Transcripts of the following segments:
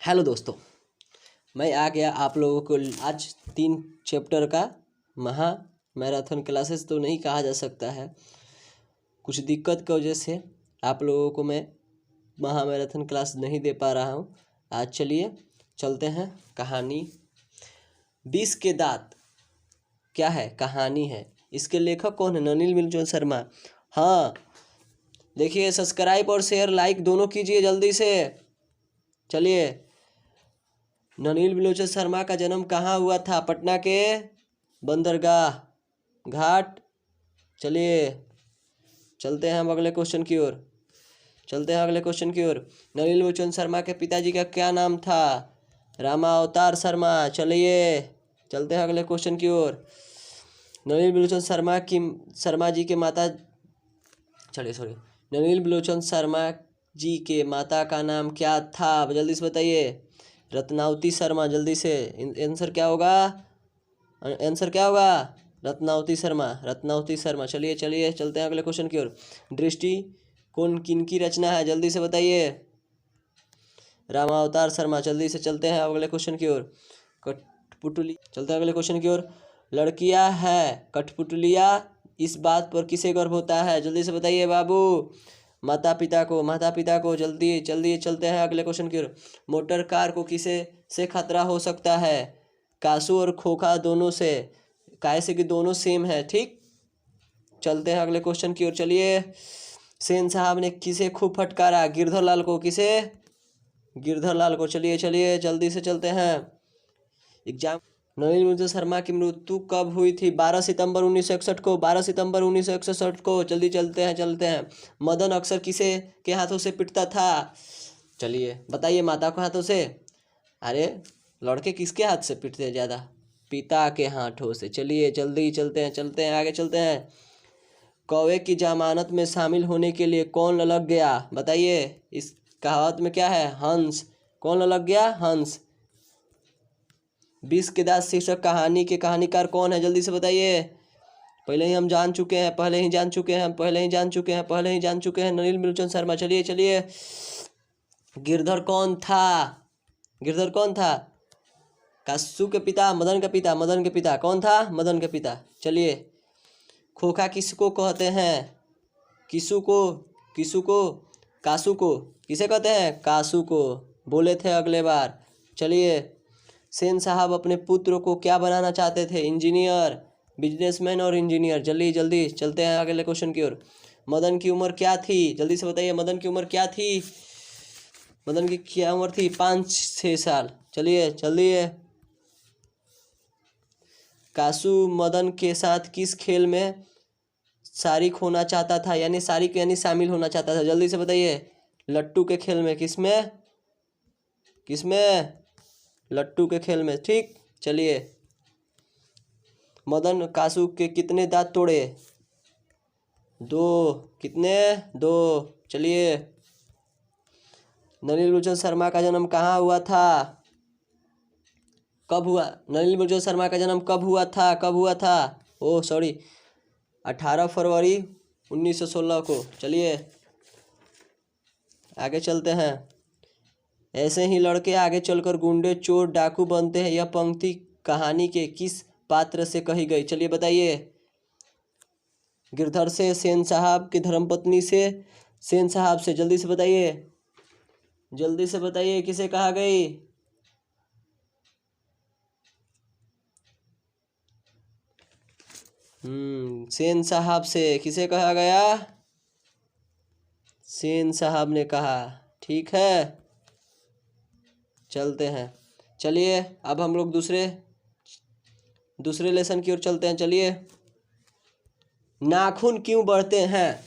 Hello दोस्तों, मैं आ गया आप लोगों को आज 3 चैप्टर का महा मैराथन क्लासेस तो नहीं कहा जा सकता है, कुछ दिक्कत की वजह से आप लोगों को मैं महा मैराथन क्लास नहीं दे पा रहा हूँ। आज चलिए चलते हैं। कहानी 20 के दांत क्या है, कहानी है। इसके लेखक कौन है? ननिल मिलचुन शर्मा। हाँ देखिए, सब्सक्राइब और शेयर लाइक दोनों कीजिए जल्दी से। चलिए, ननिल मिलचुन शर्मा का जन्म कहाँ हुआ था? पटना के बंदरगाह घाट। चलिए चलते हैं हम अगले क्वेश्चन की ओर। ननिल मिलचुन शर्मा के पिताजी का क्या नाम था? रामावतार शर्मा। चलिए चलते हैं अगले क्वेश्चन की ओर। ननिल मिलचुन शर्मा जी के माता का नाम क्या था? जल्दी से बताइए। रत्नावती शर्मा। जल्दी से आंसर क्या होगा? रत्नावती शर्मा। चलिए चलते हैं अगले क्वेश्चन की ओर। दृष्टि कौन किनकी रचना है? जल्दी से बताइए। रामावतार शर्मा। जल्दी से चलते हैं अगले क्वेश्चन की ओर। कठपुतली। चलते हैं अगले क्वेश्चन की ओर। लड़कियां है कठपुतलियां, इस बात पर किसे गर्व होता है? जल्दी से बताइए बाबू। माता पिता को। जल्दी चलते हैं अगले क्वेश्चन की ओर। मोटर कार को किसे से खतरा हो सकता है? कासू और खोखा दोनों से, कैसे कि दोनों सेम है। ठीक, चलते हैं अगले क्वेश्चन की ओर। चलिए, सेन साहब ने किसे खूब फटकारा? गिरधर लाल को। किसे? गिरधर लाल को। चलिए जल्दी से चलते हैं। एग्जाम। ननिल मिलचुन शर्मा की मृत्यु कब हुई थी? 12 सितंबर 1961 को। जल्दी चलते हैं। मदन अक्सर किसे के हाथों से पिटता था? चलिए बताइए। माता के हाथों से। अरे लड़के किसके हाथ से पिटते हैं ज़्यादा? पिता के हाथों से। चलिए जल्दी चलते हैं आगे चलते हैं। कौवे की जमानत में शामिल होने के लिए कौन ललक गया? बताइए। इस कहावत में क्या है? हंस। कौन ललक गया? हंस। 20 के दांत शीर्षक कहानी के कहानीकार कौन है? जल्दी से बताइए। पहले ही जान चुके हैं। ननिल मिलचुन शर्मा। चलिए। गिरधर कौन था? कासू के पिता, मदन के पिता। कौन था? मदन के पिता। चलिए, खोखा किसको कहते हैं? कासू को। किसे कहते हैं? कासू को। बोले थे अगले बार। चलिए, सेन साहब अपने पुत्र को क्या बनाना चाहते थे? इंजीनियर, बिजनेसमैन और इंजीनियर। जल्दी चलते हैं अगले क्वेश्चन की ओर। मदन की उम्र क्या थी? जल्दी से बताइए। मदन की उम्र क्या थी? 5-6 साल। चलिए। कासू मदन के साथ किस खेल में शामिल होना चाहता था? यानी शामिल होना चाहता था। जल्दी से बताइए। लट्टू के खेल में। किसमें? लट्टू के खेल में। ठीक, चलिए। मदन कासू के कितने दांत तोड़े? 2। कितने? 2। चलिए, ननिल मिलचुन शर्मा का जन्म कहाँ हुआ था? कब हुआ? ननिल मिलचुन शर्मा का जन्म कब हुआ था? 18 फरवरी 1916 को। चलिए आगे चलते हैं। ऐसे ही लड़के आगे चलकर गुंडे, चोर, डाकू बनते हैं। यह पंक्ति कहानी के किस पात्र से कही गई? चलिए बताइए। गिरधर से, सेन साहब की धर्मपत्नी से, सेन साहब से। जल्दी से बताइए किसे कहा गई? सेन साहब से। किसे कहा गया? सेन साहब ने कहा। ठीक है, चलते हैं। चलिए, अब हम लोग दूसरे लेसन की ओर चलते हैं। चलिए, नाखून क्यों बढ़ते हैं?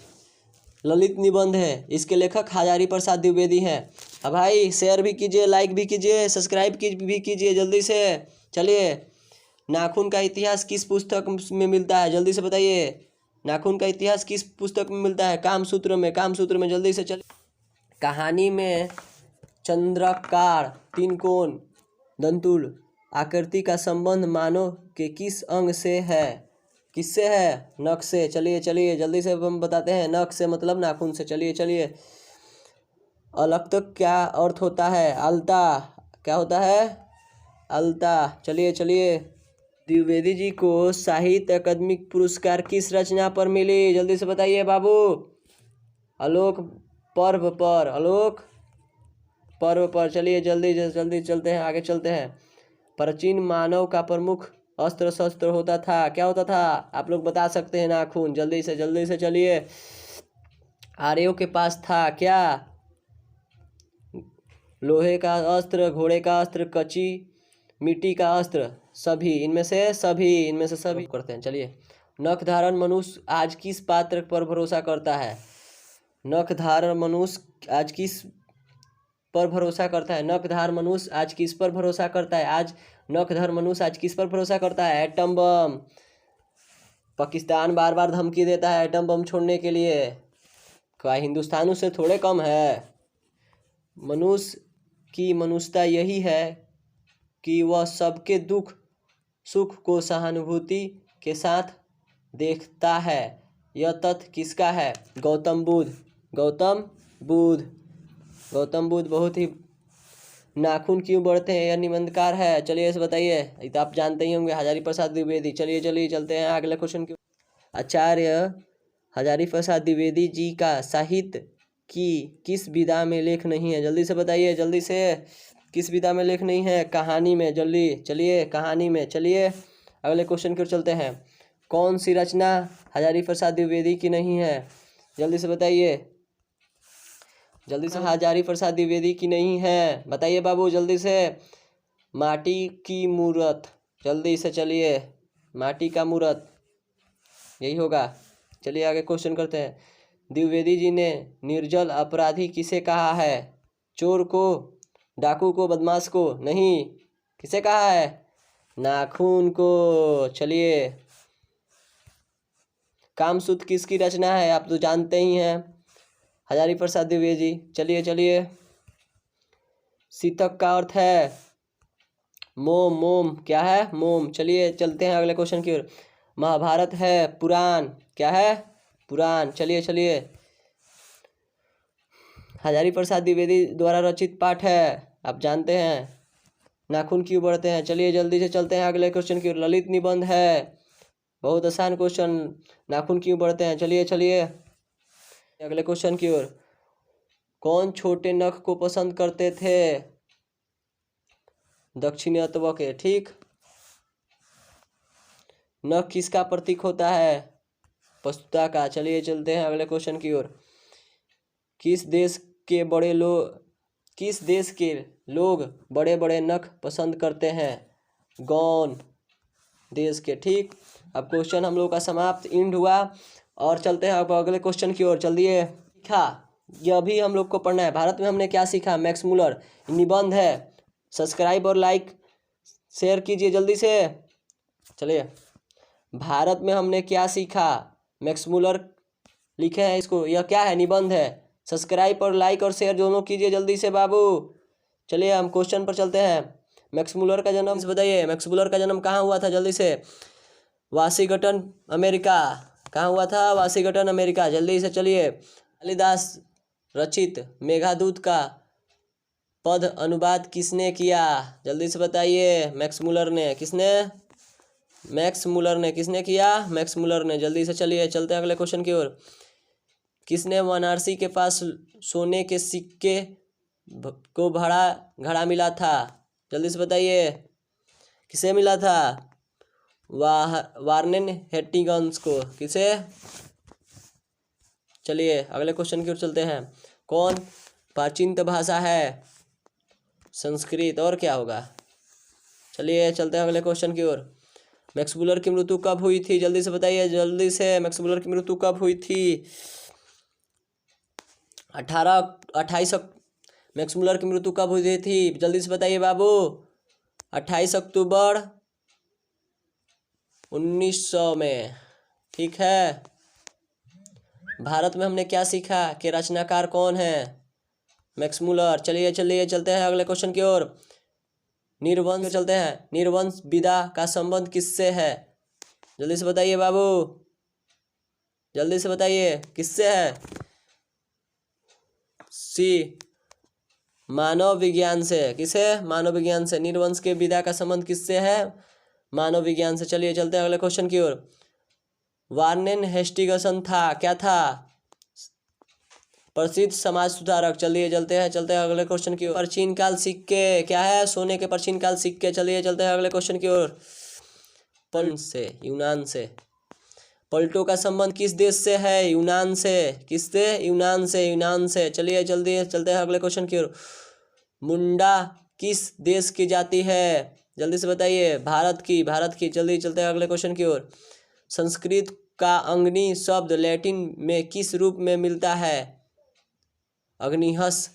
ललित निबंध है। इसके लेखक हजारी प्रसाद द्विवेदी हैं। अब भाई शेयर भी कीजिए, लाइक भी कीजिए, सब्सक्राइब भी कीजिए जल्दी से। चलिए, नाखून का इतिहास किस पुस्तक में मिलता है? जल्दी से बताइए। नाखून का इतिहास किस पुस्तक में मिलता है? कामसूत्र में। जल्दी से चलिए। कहानी में चंद्राकार, तीन कोण, दंतुल आकृति का संबंध मानव के किस अंग से है? किससे है? नख से। चलिए जल्दी से हम बताते हैं। नख से मतलब नाखून से। चलिए। अलक्तक क्या अर्थ होता है? अलता। क्या होता है? अलता। चलिए चलिए, द्विवेदी जी को साहित्य अकादमी पुरस्कार किस रचना पर मिली? जल्दी से बताइए बाबू। आलोक पर्व पर, आलोक पर्व पर। चलिए जल्दी जल्दी चलते हैं, आगे चलते हैं। प्राचीन मानव का प्रमुख अस्त्र शस्त्र होता था, क्या होता था? आप लोग बता सकते हैं, नाखून। जल्दी से चलिए। आर्यों के पास था क्या? लोहे का अस्त्र, घोड़े का अस्त्र, कच्ची मिट्टी का अस्त्र, सभी इनमें से सभी करते हैं। चलिए, नख धारण मनुष्य आज किस पात्र पर भरोसा करता है? नख धारण मनुष्य आज किस पर भरोसा करता है? नखधार मनुष्य आज किस पर भरोसा करता है? नखधार मनुष्य आज किस पर भरोसा करता है? Atom bomb. पाकिस्तान बार बार धमकी देता है एटम बम छोड़ने के लिए, क्या हिंदुस्तान उससे थोड़े कम है? मनुष्य की मनुष्यता यही है कि वह सबके दुख सुख को सहानुभूति के साथ देखता है। यह तथ्य किसका है? गौतम बुद्ध। गौतम बुद्ध बहुत ही नाखून क्यों बढ़ते हैं? यह निबंधकार है। चलिए इसे बताइए, ये तो आप जानते ही होंगे, हजारी प्रसाद द्विवेदी। चलिए चलते हैं अगले क्वेश्चन की। आचार्य हजारी प्रसाद द्विवेदी जी का साहित्य की किस विधा में लेख नहीं है? जल्दी से बताइए, जल्दी से। किस विधा में लेख नहीं है? कहानी में। जल्दी चलिए, कहानी में। चलिए अगले क्वेश्चन की ओर चलते हैं। कौन सी रचना हजारी प्रसाद द्विवेदी की नहीं है? जल्दी से बताइए, जल्दी से। हजारी प्रसाद द्विवेदी की नहीं है, बताइए बाबू जल्दी से। माटी की मूरत। जल्दी से चलिए, माटी का मूरत यही होगा। चलिए आगे क्वेश्चन करते हैं। द्विवेदी जी ने निर्जल अपराधी किसे कहा है? चोर को, डाकू को, बदमाश को? नहीं, किसे कहा है? नाखून को। चलिए, कामसूत्र किसकी रचना है? आप तो जानते ही हैं, हजारी प्रसाद द्विवेदी। चलिए। सीतक का अर्थ है मोम। क्या है? मोम। चलिए चलते हैं अगले क्वेश्चन की ओर। महाभारत है पुराण, क्या है? पुराण। चलिए हजारी प्रसाद द्विवेदी द्वारा रचित पाठ है, आप जानते हैं। नाखून क्यों बढ़ते हैं? चलिए जल्दी से चलते हैं अगले क्वेश्चन की ओर। ललित निबंध है, बहुत आसान क्वेश्चन। नाखून क्यों बढ़ते हैं? चलिए अगले क्वेश्चन की ओर। कौन छोटे नख को पसंद करते थे? दाक्षिणात्य के, ठीक। नख किसका प्रतीक होता है? प्रस्तुता का। चलिए चलते हैं अगले क्वेश्चन की ओर। किस देश के लोग बड़े बड़े नख पसंद करते हैं? गौन देश के, ठीक। अब क्वेश्चन हम लोग का समाप्त, एंड हुआ। और चलते हैं अब अगले क्वेश्चन की ओर। चलिए, सीखा, यह भी हम लोग को पढ़ना है। भारत में हमने क्या सीखा? मैक्स मुलर निबंध है। सब्सक्राइब और लाइक शेयर कीजिए जल्दी से। चलिए, भारत में हमने क्या सीखा? मैक्स मुलर लिखे हैं इसको, यह क्या है? निबंध है। सब्सक्राइब और लाइक और शेयर दोनों कीजिए जल्दी से बाबू। चलिए हम क्वेश्चन पर चलते हैं। मैक्स मुलर का जन्म बताइए, मैक्स मुलर का जन्म कहाँ हुआ था? जल्दी से। Washington America. कहाँ हुआ था? Washington America. जल्दी से चलिए। कालिदास रचित मेघदूत का पद अनुवाद किसने किया? जल्दी से बताइए। मैक्स मुलर ने। किसने? मैक्स मुलर ने। किसने किया? मैक्स मुलर ने। जल्दी से चलिए, चलते हैं अगले क्वेश्चन की ओर। किसने वाराणसी के पास सोने के सिक्के को घड़ा मिला था? जल्दी से बताइए, किसे मिला था? वार्नेन हेस्टिंग्स को। किसे? चलिए अगले क्वेश्चन की ओर चलते हैं। कौन प्राचीन भाषा है? संस्कृत, और क्या होगा? चलिए चलते हैं अगले क्वेश्चन की ओर। मैक्स मुलर की मृत्यु कब हुई थी? जल्दी से बताइए, जल्दी से। मैक्स मुलर की मृत्यु कब हुई थी? 28 मैक्स मुलर की मृत्यु कब हुई थी? जल्दी से बताइए बाबू। 28 अक्टूबर 1900 में, ठीक है। भारत में हमने क्या सीखा कि रचनाकार कौन है? Max Muller. चलिए चलते हैं अगले क्वेश्चन की ओर। निर्वंश चलते हैं। निर्वंश विधा का संबंध किससे है? जल्दी से बताइए बाबू, जल्दी से बताइए, किससे है? सी मानव विज्ञान से। किसे? मानव विज्ञान से। नीलवंश के विदा का संबंध किससे है? मानव विज्ञान से। चलिए चलते हैं अगले क्वेश्चन की ओर। वार्नेन हेस्टिंगसन था, क्या था? प्रसिद्ध समाज सुधारक। चलिए चलते हैं अगले क्वेश्चन की ओर। प्राचीन काल सिक्के क्या है? सोने के प्राचीन काल सिक्के। चलिए चलते हैं अगले क्वेश्चन की ओर। से, यूनान से। पलटो का संबंध किस देश से है? यूनान से। किससे? यूनान से, यूनान से। चलिए जल्दी चलते हैं अगले क्वेश्चन की ओर। मुंडा किस देश की जाति है? जल्दी से बताइए। भारत की, भारत की। जल्दी चलते हैं अगले क्वेश्चन की ओर। संस्कृत का अग्नि शब्द लैटिन में किस रूप में मिलता है? अग्निहस।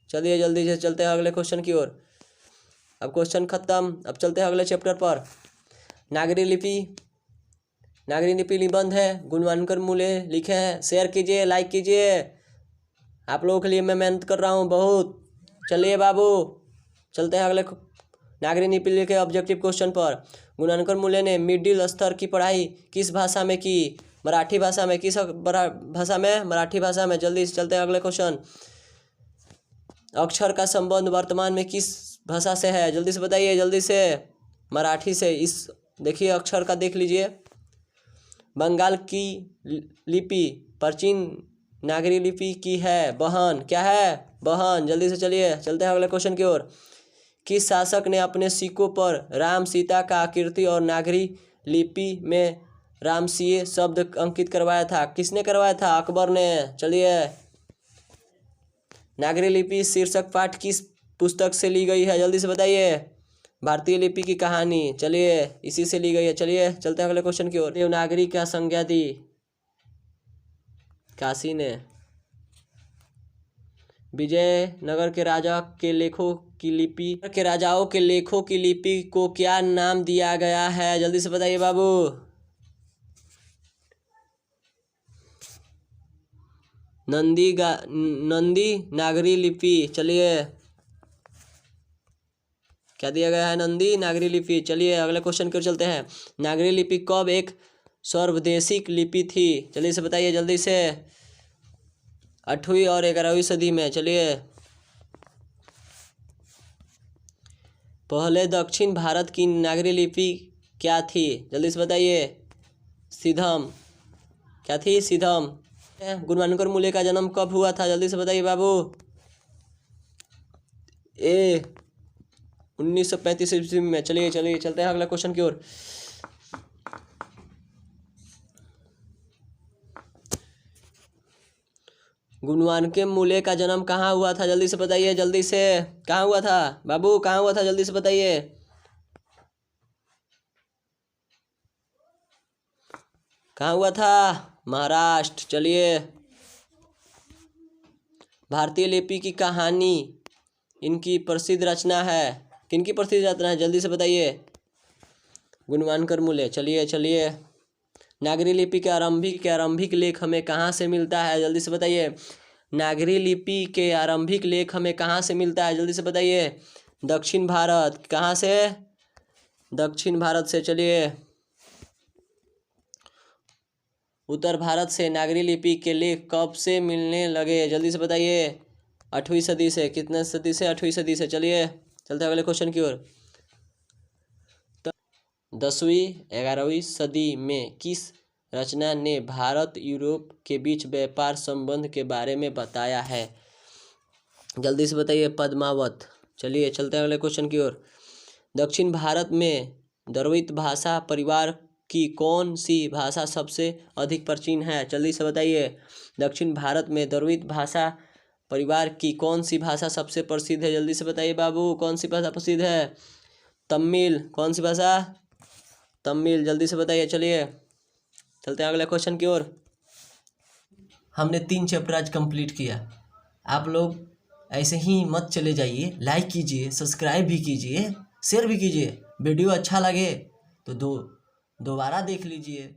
चलिए जल्दी से चलते हैं अगले क्वेश्चन की ओर। अब क्वेश्चन खत्म, अब चलते हैं अगले चैप्टर पर। नागरी लिपि। नागरी लिपि निबंध है, गुणवानकर मूल्य लिखे हैं। शेयर कीजिए, लाइक कीजिए, आप लोगों के लिए मैं मेहनत कर रहा हूँ बहुत। चलिए बाबू चलते हैं अगले नागरी लिपि लिखे ऑब्जेक्टिव क्वेश्चन पर। गुणवानकर मूल्य ने मिडिल स्तर की पढ़ाई किस भाषा में की? मराठी भाषा में। किस भाषा में? मराठी भाषा में। जल्दी से चलते हैं अगले क्वेश्चन। अक्षर का संबंध वर्तमान में किस भाषा से है? जल्दी से बताइए, जल्दी से। मराठी से। इस देखिए अक्षर का देख लीजिए। बंगाल की लिपि प्राचीन नागरी लिपि की है बहन। क्या है? बहन। जल्दी से चलिए चलते हैं अगले क्वेश्चन की ओर। किस शासक ने अपने सिक्कों पर राम सीता का आकृति और नागरी लिपि में रामसिंह शब्द अंकित करवाया था? किसने करवाया था? अकबर ने। चलिए। नागरी लिपि शीर्षक पाठ किस पुस्तक से ली गई है? जल्दी से बताइए। भारतीय लिपि की कहानी। चलिए इसी से ली गई है। चलिए चलते हैं अगले क्वेश्चन की ओर। देवनागरी क्या संज्ञा दी? काशी ने। विजयनगर के राजा के लेखों की लिपि के राजाओं के लेखों की लिपि को क्या नाम दिया गया है? जल्दी से बताइए बाबू। नंदी नागरी लिपि। चलिए क्या दिया गया है? नंदी नागरी लिपि। चलिए अगले क्वेश्चन की ओर चलते हैं। नागरी लिपि कब एक सर्वदेशिक लिपि थी? जल्दी से बताइए, जल्दी से। 8वीं और 11वीं सदी में। चलिए। पहले दक्षिण भारत की नागरी लिपि क्या थी? जल्दी से बताइए। सिद्धम। क्या थी? सिद्धम। गुणवानकर मूल्य का जन्म कब हुआ था? जल्दी से बताइए बाबू। 1935 ईस्वी में। चलिए चलते हैं अगला क्वेश्चन की ओर। गुणवानकर मूल्य का जन्म कहाँ हुआ था? जल्दी से बताइए, जल्दी से। कहाँ हुआ था बाबू? कहाँ हुआ था? जल्दी से बताइए। कहाँ हुआ था? महाराष्ट्र। चलिए। भारतीय लिपि की कहानी इनकी प्रसिद्ध रचना है। किनकी प्रसिद्ध रचना है? जल्दी से बताइए। गुणवानकर मूल्य। चलिए। नागरी लिपि के आरंभिक लेख हमें कहाँ से मिलता है? जल्दी से बताइए। नागरी लिपि के आरंभिक लेख हमें कहाँ से मिलता है? जल्दी से बताइए। दक्षिण भारत। कहाँ से? दक्षिण भारत से। चलिए। उत्तर भारत से नागरी लिपि के लेख कब से मिलने लगे? जल्दी से बताइए। 8वीं सदी से। कितने सदी से? 8वीं सदी से। चलिए चलते हैं अगले क्वेश्चन की ओर। 10वीं 11वीं सदी में किस रचना ने भारत यूरोप के बीच व्यापार संबंध के बारे में बताया है? जल्दी से बताइए। पद्मावत। चलिए चलते हैं अगले क्वेश्चन की ओर। दक्षिण भारत में द्रविड़ भाषा परिवार की कौन सी भाषा सबसे अधिक प्राचीन है? जल्दी से बताइए। दक्षिण भारत में द्रविड़ भाषा परिवार की कौन सी भाषा सबसे प्रसिद्ध है? जल्दी से बताइए बाबू। कौन सी भाषा प्रसिद्ध है? तमिल। कौन सी भाषा? तमिल। जल्दी से बताइए। चलिए चलते हैं अगले क्वेश्चन की ओर। हमने 3 चैप्टर आज कंप्लीट किया। आप लोग ऐसे ही मत चले जाइए, लाइक कीजिए, सब्सक्राइब भी कीजिए, शेयर भी कीजिए। वीडियो अच्छा लगे तो दोबारा देख लीजिए।